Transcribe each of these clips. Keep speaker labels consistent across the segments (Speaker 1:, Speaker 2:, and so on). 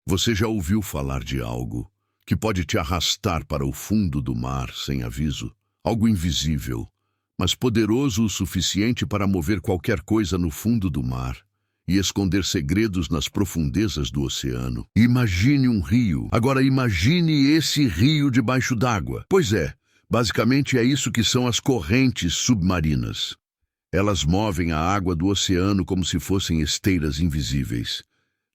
Speaker 1: Você já ouviu falar de algo que pode te arrastar para o fundo do mar sem aviso? Algo invisível, mas poderoso o suficiente para mover qualquer coisa no fundo do mar e esconder segredos nas profundezas do oceano. Imagine um rio. Agora imagine esse rio debaixo d'água. Pois é, basicamente é isso que são as correntes submarinas. Elas movem a água do oceano como se fossem esteiras invisíveis,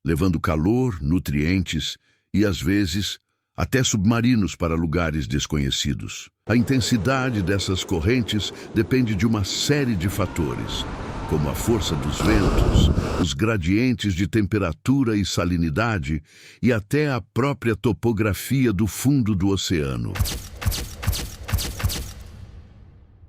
Speaker 1: levando calor, nutrientes e, às vezes, até submarinos para lugares desconhecidos. A intensidade dessas correntes depende de uma série de fatores, como a força dos ventos, os gradientes de temperatura e salinidade e até a própria topografia do fundo do oceano.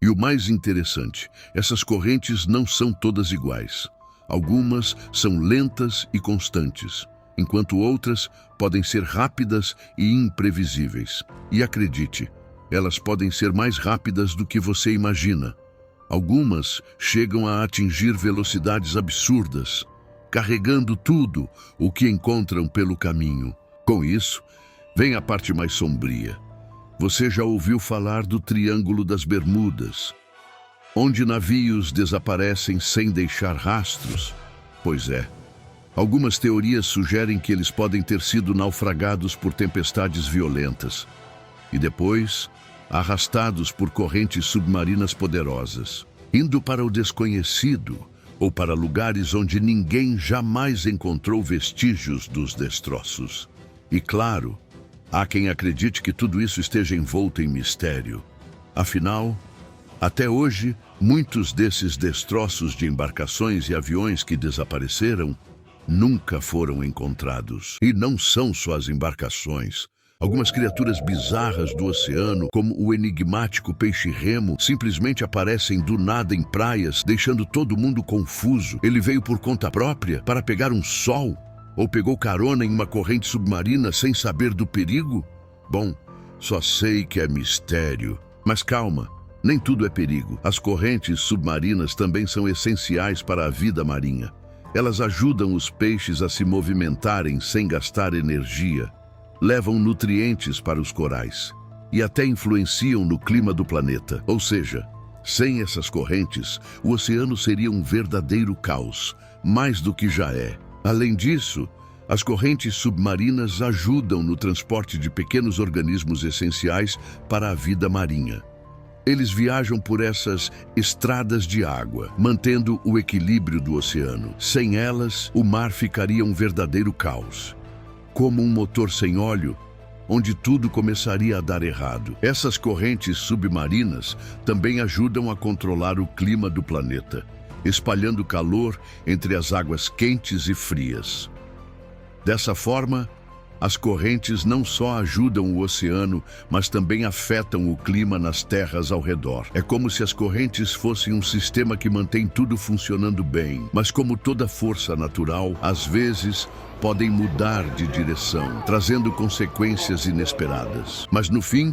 Speaker 1: E o mais interessante, essas correntes não são todas iguais. Algumas são lentas e constantes, enquanto outras podem ser rápidas e imprevisíveis. E acredite, elas podem ser mais rápidas do que você imagina. Algumas chegam a atingir velocidades absurdas, carregando tudo o que encontram pelo caminho. Com isso, vem a parte mais sombria. Você já ouviu falar do Triângulo das Bermudas, onde navios desaparecem sem deixar rastros? Pois é. Algumas teorias sugerem que eles podem ter sido naufragados por tempestades violentas e depois arrastados por correntes submarinas poderosas, indo para o desconhecido ou para lugares onde ninguém jamais encontrou vestígios dos destroços. E claro, há quem acredite que tudo isso esteja envolto em mistério. Afinal, até hoje, muitos desses destroços de embarcações e aviões que desapareceram nunca foram encontrados. E não são só as embarcações. Algumas criaturas bizarras do oceano, como o enigmático peixe-remo, simplesmente aparecem do nada em praias, deixando todo mundo confuso. Ele veio por conta própria para pegar um sol? Ou pegou carona em uma corrente submarina sem saber do perigo? Bom, só sei que é mistério. Mas calma, nem tudo é perigo. As correntes submarinas também são essenciais para a vida marinha. Elas ajudam os peixes a se movimentarem sem gastar energia, levam nutrientes para os corais e até influenciam no clima do planeta. Ou seja, sem essas correntes, o oceano seria um verdadeiro caos, mais do que já é. Além disso, as correntes submarinas ajudam no transporte de pequenos organismos essenciais para a vida marinha. Eles viajam por essas estradas de água, mantendo o equilíbrio do oceano. Sem elas, o mar ficaria um verdadeiro caos, como um motor sem óleo, onde tudo começaria a dar errado. Essas correntes submarinas também ajudam a controlar o clima do planeta, espalhando calor entre as águas quentes e frias. Dessa forma, as correntes não só ajudam o oceano, mas também afetam o clima nas terras ao redor. É como se as correntes fossem um sistema que mantém tudo funcionando bem, mas como toda força natural, às vezes podem mudar de direção, trazendo consequências inesperadas. Mas no fim,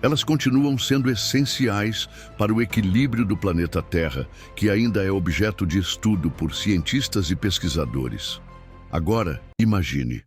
Speaker 1: elas continuam sendo essenciais para o equilíbrio do planeta Terra, que ainda é objeto de estudo por cientistas e pesquisadores. Agora, imagine,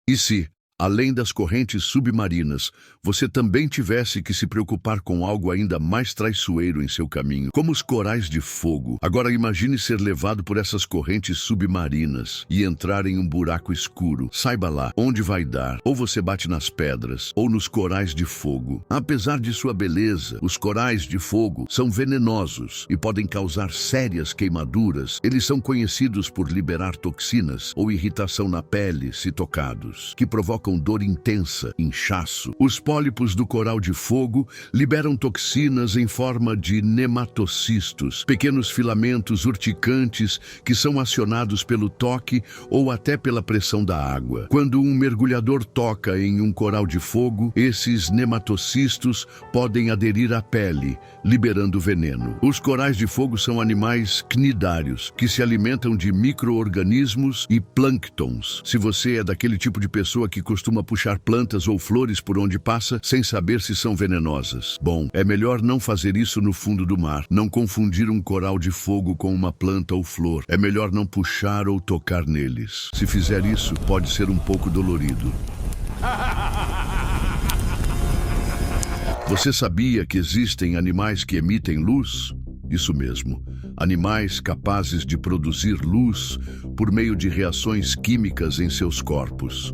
Speaker 1: e se, além das correntes submarinas, você também tivesse que se preocupar com algo ainda mais traiçoeiro em seu caminho, como os corais de fogo? Agora imagine ser levado por essas correntes submarinas e entrar em um buraco escuro. Saiba lá onde vai dar. Ou você bate nas pedras, ou nos corais de fogo. Apesar de sua beleza, os corais de fogo são venenosos e podem causar sérias queimaduras. Eles são conhecidos por liberar toxinas ou irritação na pele se tocados, que provocam dor intensa, inchaço. Os pólipos do coral de fogo liberam toxinas em forma de nematocistos, pequenos filamentos urticantes que são acionados pelo toque ou até pela pressão da água. Quando um mergulhador toca em um coral de fogo, esses nematocistos podem aderir à pele, liberando veneno. Os corais de fogo são animais cnidários, que se alimentam de micro-organismos e plânctons. Se você é daquele tipo de pessoa que costuma costuma puxar plantas ou flores por onde passa sem saber se são venenosas. Bom, é melhor não fazer isso no fundo do mar. Não confundir um coral de fogo com uma planta ou flor. É melhor não puxar ou tocar neles. Se fizer isso, pode ser um pouco dolorido. Você sabia que existem animais que emitem luz? Isso mesmo, animais capazes de produzir luz por meio de reações químicas em seus corpos.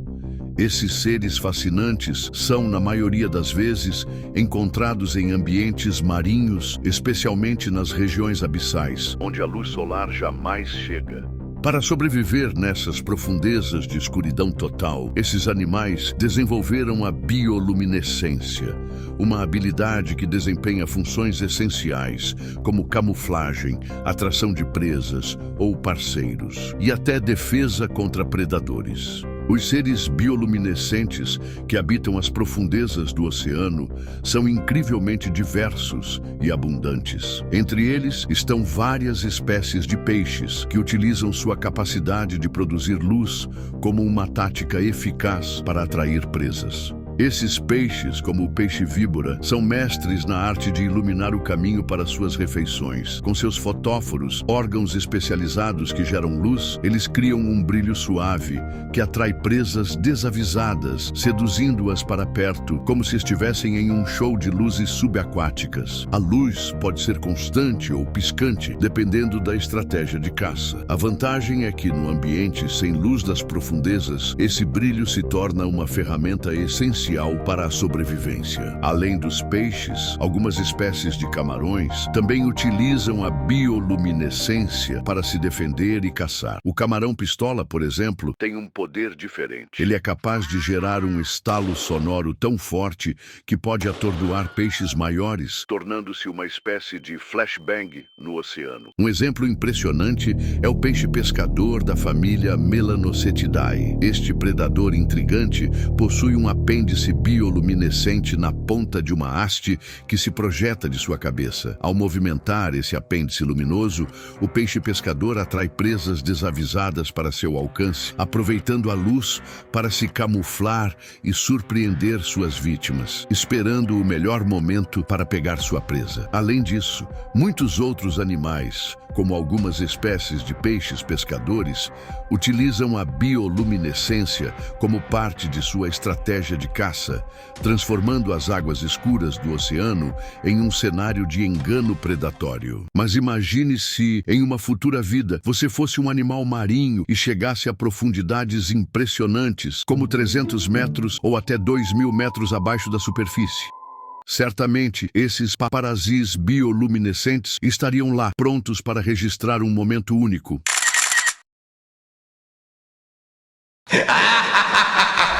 Speaker 1: Esses seres fascinantes são, na maioria das vezes, encontrados em ambientes marinhos, especialmente nas regiões abissais, onde a luz solar jamais chega. Para sobreviver nessas profundezas de escuridão total, esses animais desenvolveram a bioluminescência, uma habilidade que desempenha funções essenciais, como camuflagem, atração de presas ou parceiros, e até defesa contra predadores. Os seres bioluminescentes que habitam as profundezas do oceano são incrivelmente diversos e abundantes. Entre eles estão várias espécies de peixes que utilizam sua capacidade de produzir luz como uma tática eficaz para atrair presas. Esses peixes, como o peixe-víbora, são mestres na arte de iluminar o caminho para suas refeições. Com seus fotóforos, órgãos especializados que geram luz, eles criam um brilho suave que atrai presas desavisadas, seduzindo-as para perto, como se estivessem em um show de luzes subaquáticas. A luz pode ser constante ou piscante, dependendo da estratégia de caça. A vantagem é que, no ambiente sem luz das profundezas, esse brilho se torna uma ferramenta essencial para a sobrevivência. Além dos peixes, algumas espécies de camarões também utilizam a bioluminescência para se defender e caçar. O camarão-pistola, por exemplo, tem um poder diferente. Ele é capaz de gerar um estalo sonoro tão forte que pode atordoar peixes maiores, tornando-se uma espécie de flashbang no oceano. Um exemplo impressionante é o peixe pescador da família Melanocetidae. Este predador intrigante possui um apêndice bioluminescente na ponta de uma haste que se projeta de sua cabeça. Ao movimentar esse apêndice luminoso, o peixe pescador atrai presas desavisadas para seu alcance, aproveitando a luz para se camuflar e surpreender suas vítimas, esperando o melhor momento para pegar sua presa. Além disso, muitos outros animais, como algumas espécies de peixes pescadores, utilizam a bioluminescência como parte de sua estratégia de caça, transformando as águas escuras do oceano em um cenário de engano predatório. Mas imagine se, em uma futura vida, você fosse um animal marinho e chegasse a profundidades impressionantes, como 300 metros ou até 2.000 metros abaixo da superfície. Certamente, esses paparazzis bioluminescentes estariam lá, prontos para registrar um momento único.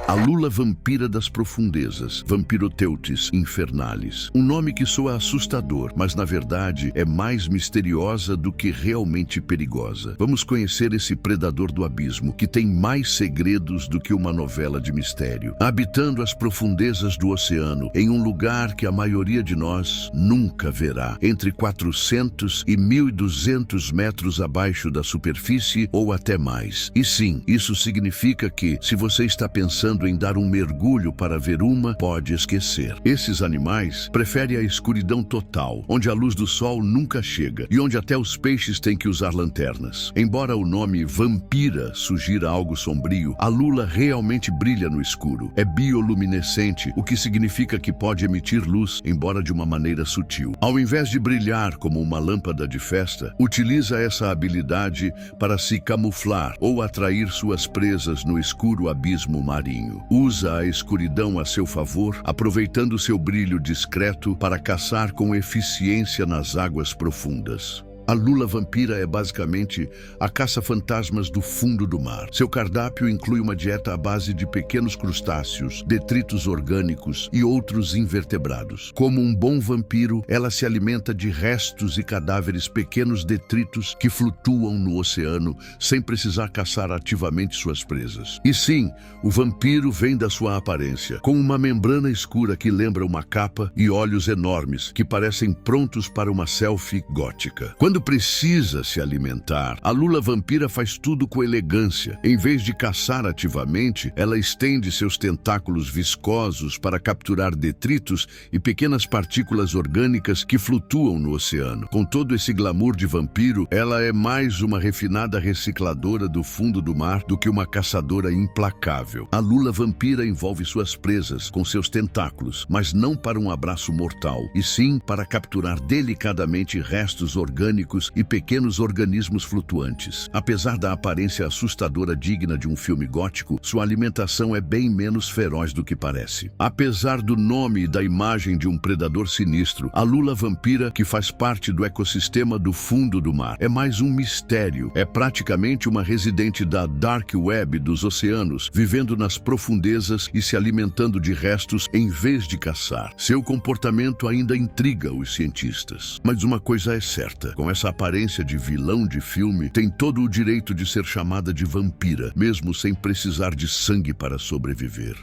Speaker 1: A lula vampira das profundezas, Vampiroteuthis infernalis. Um nome que soa assustador, mas na verdade é mais misteriosa do que realmente perigosa. Vamos conhecer esse predador do abismo, que tem mais segredos do que uma novela de mistério. Habitando as profundezas do oceano, em um lugar que a maioria de nós nunca verá, entre 400 e 1.200 metros abaixo da superfície ou até mais. E sim, isso significa que, se você está pensando em dar um mergulho para ver uma, pode esquecer. Esses animais preferem a escuridão total, onde a luz do sol nunca chega e onde até os peixes têm que usar lanternas. Embora o nome vampira sugira algo sombrio, a lula realmente brilha no escuro. É bioluminescente, o que significa que pode emitir luz, embora de uma maneira sutil. Ao invés de brilhar como uma lâmpada de festa, utiliza essa habilidade para se camuflar ou atrair suas presas no escuro abismo marinho. Usa a escuridão a seu favor, aproveitando seu brilho discreto para caçar com eficiência nas águas profundas. A lula vampira é basicamente a caça-fantasmas do fundo do mar. Seu cardápio inclui uma dieta à base de pequenos crustáceos, detritos orgânicos e outros invertebrados. Como um bom vampiro, ela se alimenta de restos e cadáveres, pequenos detritos que flutuam no oceano sem precisar caçar ativamente suas presas. E sim, o vampiro vem da sua aparência, com uma membrana escura que lembra uma capa e olhos enormes que parecem prontos para uma selfie gótica. Quando Quando precisa se alimentar, a lula vampira faz tudo com elegância. Em vez de caçar ativamente, ela estende seus tentáculos viscosos para capturar detritos e pequenas partículas orgânicas que flutuam no oceano. Com todo esse glamour de vampiro, ela é mais uma refinada recicladora do fundo do mar do que uma caçadora implacável. A lula vampira envolve suas presas com seus tentáculos, mas não para um abraço mortal, e sim para capturar delicadamente restos orgânicos e pequenos organismos flutuantes. Apesar da aparência assustadora digna de um filme gótico, sua alimentação é bem menos feroz do que parece. Apesar do nome e da imagem de um predador sinistro, a lula vampira, que faz parte do ecossistema do fundo do mar, é mais um mistério. É praticamente uma residente da dark web dos oceanos, vivendo nas profundezas e se alimentando de restos em vez de caçar. Seu comportamento ainda intriga os cientistas. Mas uma coisa é certa: com essa aparência de vilão de filme, tem todo o direito de ser chamada de vampira, mesmo sem precisar de sangue para sobreviver.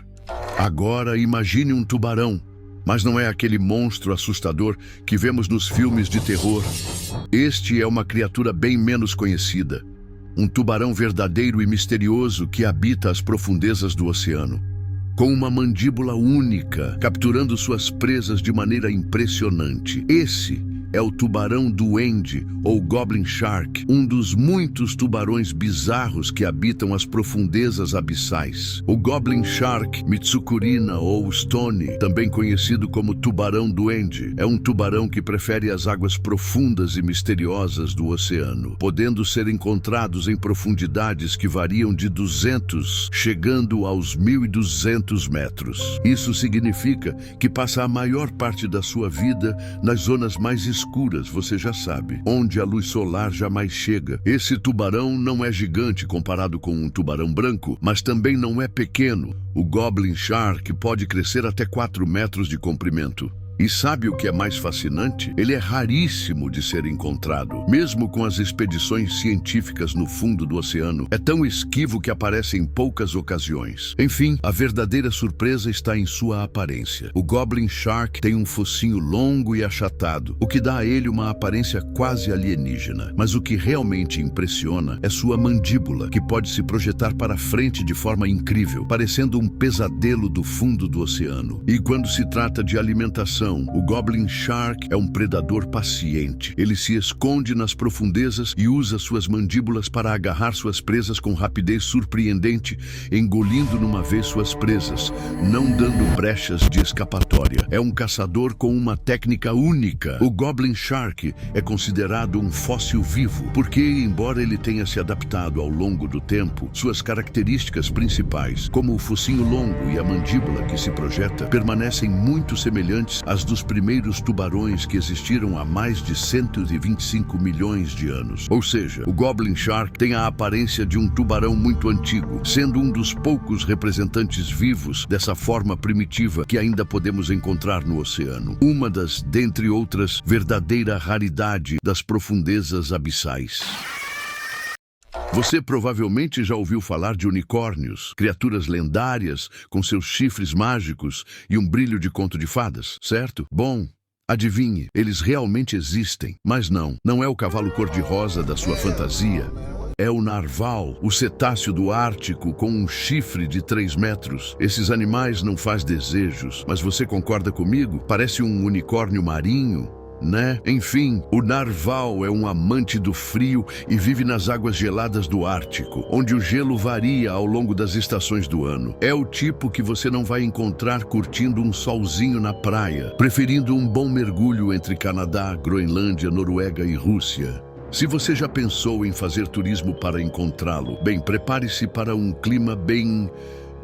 Speaker 1: Agora imagine um tubarão. Mas não é aquele monstro assustador que vemos nos filmes de terror. Este é uma criatura bem menos conhecida. Um tubarão verdadeiro e misterioso que habita as profundezas do oceano. Com uma mandíbula única, capturando suas presas de maneira impressionante. Esse é o tubarão duende, ou Goblin Shark, um dos muitos tubarões bizarros que habitam as profundezas abissais. O Goblin Shark Mitsukurina ou Stone, também conhecido como tubarão duende, é um tubarão que prefere as águas profundas e misteriosas do oceano, podendo ser encontrados em profundidades que variam de 200, chegando aos 1.200 metros. Isso significa que passa a maior parte da sua vida nas zonas mais escuras, você já sabe, onde a luz solar jamais chega. Esse tubarão não é gigante comparado com um tubarão branco, mas também não é pequeno. O Goblin Shark pode crescer até 4 metros de comprimento. E sabe o que é mais fascinante? Ele é raríssimo de ser encontrado. Mesmo com as expedições científicas no fundo do oceano, é tão esquivo que aparece em poucas ocasiões. Enfim, a verdadeira surpresa está em sua aparência. O Goblin Shark tem um focinho longo e achatado, o que dá a ele uma aparência quase alienígena. Mas o que realmente impressiona é sua mandíbula, que pode se projetar para frente de forma incrível, parecendo um pesadelo do fundo do oceano. E quando se trata de alimentação, o Goblin Shark é um predador paciente. Ele se esconde nas profundezas e usa suas mandíbulas para agarrar suas presas com rapidez surpreendente, engolindo numa vez suas presas, não dando brechas de escapatória. É um caçador com uma técnica única. O Goblin Shark é considerado um fóssil vivo, porque, embora ele tenha se adaptado ao longo do tempo, suas características principais, como o focinho longo e a mandíbula que se projeta, permanecem muito semelhantes às dos primeiros tubarões que existiram há mais de 125 milhões de anos. Ou seja, o Goblin Shark tem a aparência de um tubarão muito antigo, sendo um dos poucos representantes vivos dessa forma primitiva que ainda podemos encontrar no oceano. Uma das, dentre outras, verdadeira raridade das profundezas abissais. Você provavelmente já ouviu falar de unicórnios, criaturas lendárias com seus chifres mágicos e um brilho de conto de fadas, certo? Bom, adivinhe, eles realmente existem. Mas não é o cavalo cor-de-rosa da sua fantasia. É o narval, o cetáceo do Ártico com um chifre de 3 metros. Esses animais não fazem desejos, mas você concorda comigo? Parece um unicórnio marinho, né? Enfim, o narval é um amante do frio e vive nas águas geladas do Ártico, onde o gelo varia ao longo das estações do ano. É o tipo que você não vai encontrar curtindo um solzinho na praia, preferindo um bom mergulho entre Canadá, Groenlândia, Noruega e Rússia. Se você já pensou em fazer turismo para encontrá-lo, bem, prepare-se para um clima bem,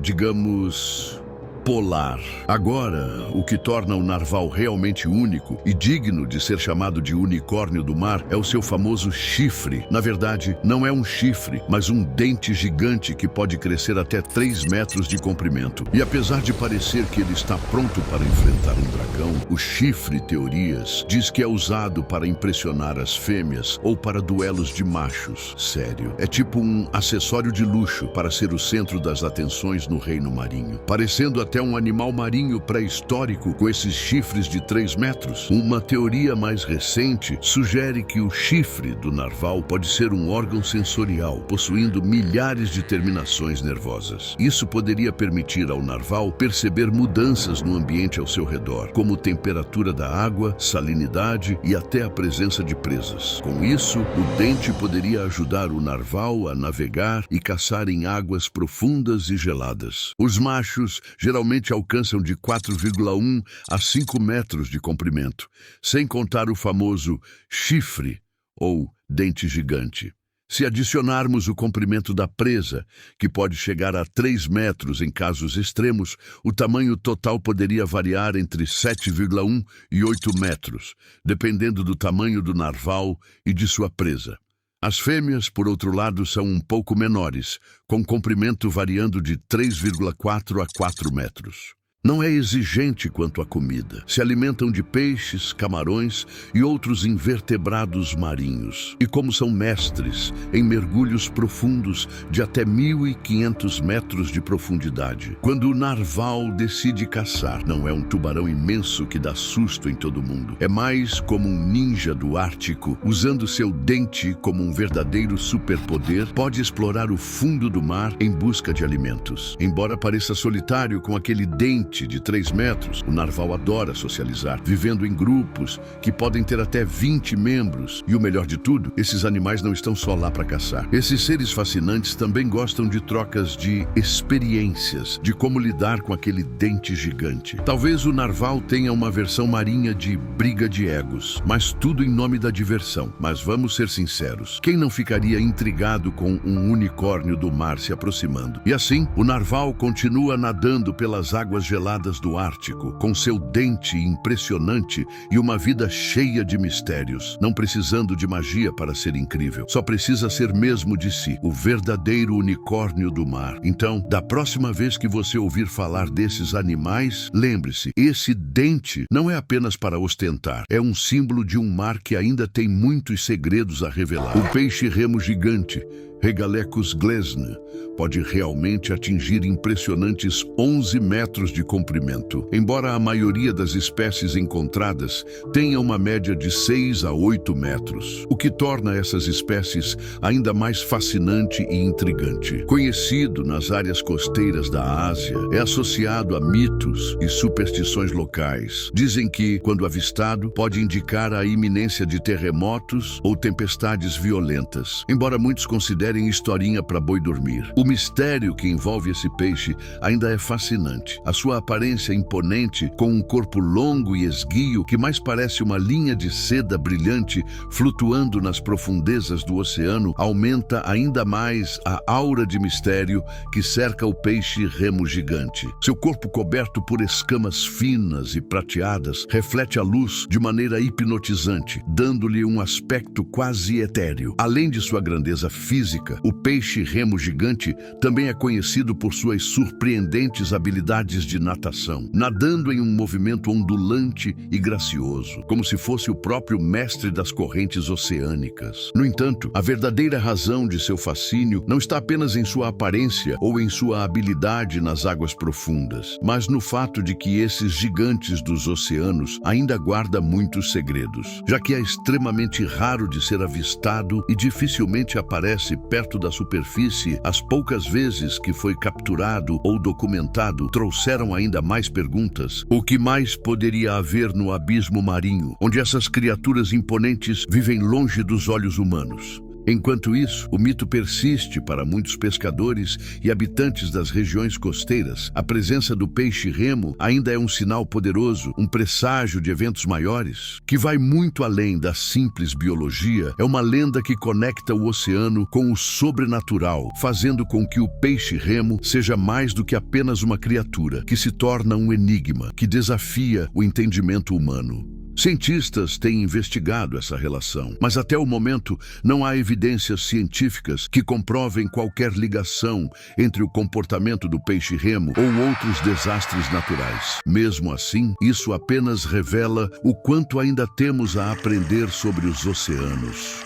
Speaker 1: digamos, polar. Agora, o que torna o narval realmente único e digno de ser chamado de unicórnio do mar é o seu famoso chifre. Na verdade, não é um chifre, mas um dente gigante que pode crescer até 3 metros de comprimento. E apesar de parecer que ele está pronto para enfrentar um dragão, o chifre, teorias, diz que é usado para impressionar as fêmeas ou para duelos de machos. Sério, é tipo um acessório de luxo para ser o centro das atenções no reino marinho, parecendo até até um animal marinho pré-histórico com esses chifres de 3 metros. Uma teoria mais recente sugere que o chifre do narval pode ser um órgão sensorial, possuindo milhares de terminações nervosas. Isso poderia permitir ao narval perceber mudanças no ambiente ao seu redor, como temperatura da água, salinidade e até a presença de presas. Com isso, o dente poderia ajudar o narval a navegar e caçar em águas profundas e geladas. Os machos geralmente alcançam de 4,1 a 5 metros de comprimento, sem contar o famoso chifre ou dente gigante. Se adicionarmos o comprimento da presa, que pode chegar a 3 metros em casos extremos, o tamanho total poderia variar entre 7,1 e 8 metros, dependendo do tamanho do narval e de sua presa. As fêmeas, por outro lado, são um pouco menores, com comprimento variando de 3,4 a 4 metros. Não é exigente quanto à comida. Se alimentam de peixes, camarões e outros invertebrados marinhos. E como são mestres em mergulhos profundos de até 1.500 metros de profundidade. Quando o narval decide caçar, não é um tubarão imenso que dá susto em todo mundo. É mais como um ninja do Ártico, usando seu dente como um verdadeiro superpoder, pode explorar o fundo do mar em busca de alimentos. Embora pareça solitário com aquele dente de 3 metros, o narval adora socializar, vivendo em grupos que podem ter até 20 membros. E o melhor de tudo, esses animais não estão só lá para caçar. Esses seres fascinantes também gostam de trocas de experiências, de como lidar com aquele dente gigante. Talvez o narval tenha uma versão marinha de briga de egos, mas tudo em nome da diversão. Mas vamos ser sinceros, quem não ficaria intrigado com um unicórnio do mar se aproximando? E assim, o narval continua nadando pelas águas geladas do Ártico, com seu dente impressionante e uma vida cheia de mistérios, não precisando de magia para ser incrível. Só precisa ser mesmo de si, o verdadeiro unicórnio do mar. Então, da próxima vez que você ouvir falar desses animais, lembre-se, esse dente não é apenas para ostentar, é um símbolo de um mar que ainda tem muitos segredos a revelar. O peixe-remo gigante, Regalecus glesna, pode realmente atingir impressionantes 11 metros de comprimento, embora a maioria das espécies encontradas tenha uma média de 6 a 8 metros, o que torna essas espécies ainda mais fascinante e intrigante. Conhecido nas áreas costeiras da Ásia, é associado a mitos e superstições locais. Dizem que, quando avistado, pode indicar a iminência de terremotos ou tempestades violentas, embora muitos considerem historinha para boi dormir. O mistério que envolve esse peixe ainda é fascinante. A sua aparência imponente, com um corpo longo e esguio que mais parece uma linha de seda brilhante flutuando nas profundezas do oceano, aumenta ainda mais a aura de mistério que cerca o peixe-remo gigante. Seu corpo coberto por escamas finas e prateadas reflete a luz de maneira hipnotizante, dando-lhe um aspecto quase etéreo. Além de sua grandeza física, o peixe-remo gigante também é conhecido por suas surpreendentes habilidades de natação, nadando em um movimento ondulante e gracioso, como se fosse o próprio mestre das correntes oceânicas. No entanto, a verdadeira razão de seu fascínio não está apenas em sua aparência ou em sua habilidade nas águas profundas, mas no fato de que esses gigantes dos oceanos ainda guardam muitos segredos, já que é extremamente raro de ser avistado e dificilmente aparece perto da superfície. As poucas vezes que foi capturado ou documentado trouxeram ainda mais perguntas. O que mais poderia haver no abismo marinho, onde essas criaturas imponentes vivem longe dos olhos humanos? Enquanto isso, o mito persiste para muitos pescadores e habitantes das regiões costeiras. A presença do peixe-remo ainda é um sinal poderoso, um presságio de eventos maiores, que vai muito além da simples biologia. É uma lenda que conecta o oceano com o sobrenatural, fazendo com que o peixe-remo seja mais do que apenas uma criatura, que se torna um enigma, que desafia o entendimento humano. Cientistas têm investigado essa relação, mas até o momento não há evidências científicas que comprovem qualquer ligação entre o comportamento do peixe-remo ou outros desastres naturais. Mesmo assim, isso apenas revela o quanto ainda temos a aprender sobre os oceanos.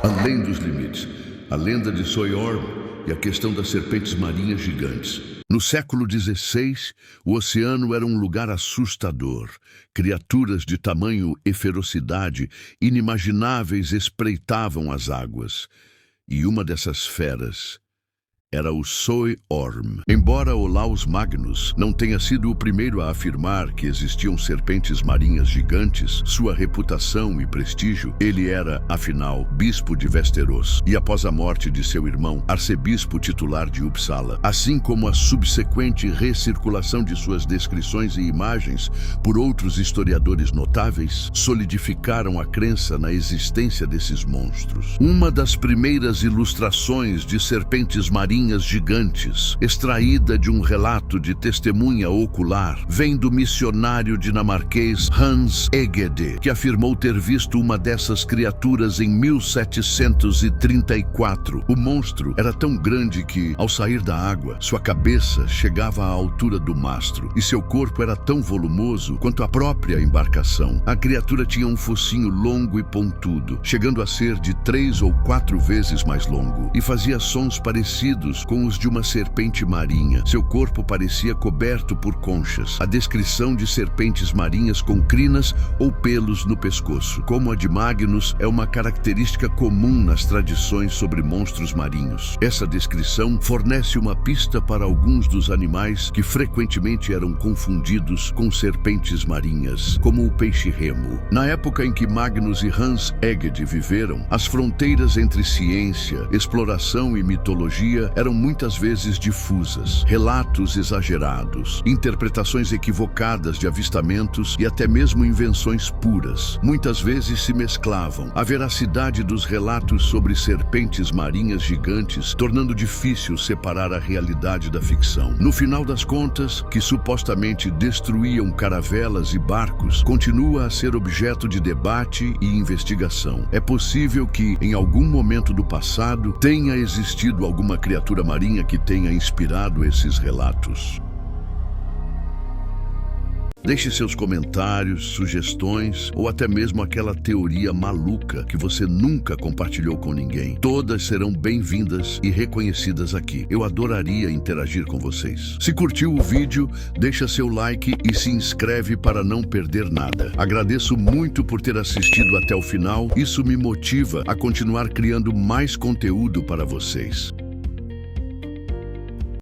Speaker 1: Além dos limites, a lenda de Soyorm e a questão das serpentes marinhas gigantes. No século XVI, o oceano era um lugar assustador. Criaturas de tamanho e ferocidade inimagináveis espreitavam as águas. E uma dessas feras era o Soeorm. Embora Olaus Magnus não tenha sido o primeiro a afirmar que existiam serpentes marinhas gigantes, sua reputação e prestígio, ele era, afinal, bispo de Västerås e, após a morte de seu irmão, arcebispo titular de Uppsala, assim como a subsequente recirculação de suas descrições e imagens por outros historiadores notáveis, solidificaram a crença na existência desses monstros. Uma das primeiras ilustrações de serpentes marinhas gigantes, extraída de um relato de testemunha ocular, vem do missionário dinamarquês Hans Egede, que afirmou ter visto uma dessas criaturas em 1734. O monstro era tão grande que, ao sair da água, sua cabeça chegava à altura do mastro e seu corpo era tão volumoso quanto a própria embarcação. A criatura tinha um focinho longo e pontudo, chegando a ser de 3 ou 4 vezes mais longo, e fazia sons parecidos com os de uma serpente marinha. Seu corpo parecia coberto por conchas. A descrição de serpentes marinhas com crinas ou pelos no pescoço, como a de Magnus, é uma característica comum nas tradições sobre monstros marinhos. Essa descrição fornece uma pista para alguns dos animais que frequentemente eram confundidos com serpentes marinhas, como o peixe-remo. Na época em que Magnus e Hans Egede viveram, as fronteiras entre ciência, exploração e mitologia eram muitas vezes difusas. Relatos exagerados, interpretações equivocadas de avistamentos e até mesmo invenções puras muitas vezes se mesclavam. A veracidade dos relatos sobre serpentes marinhas gigantes, tornando difícil separar a realidade da ficção. No final das contas, que supostamente destruíam caravelas e barcos, continua a ser objeto de debate e investigação. É possível que, em algum momento do passado, tenha existido alguma criatura marinha que tenha inspirado esses relatos. Deixe seus comentários, sugestões ou até mesmo aquela teoria maluca que você nunca compartilhou com ninguém. Todas serão bem-vindas e reconhecidas aqui. Eu adoraria interagir com vocês. Se curtiu o vídeo, deixa seu like e se inscreve para não perder nada. Agradeço muito por ter assistido até o final. Isso me motiva a continuar criando mais conteúdo para vocês.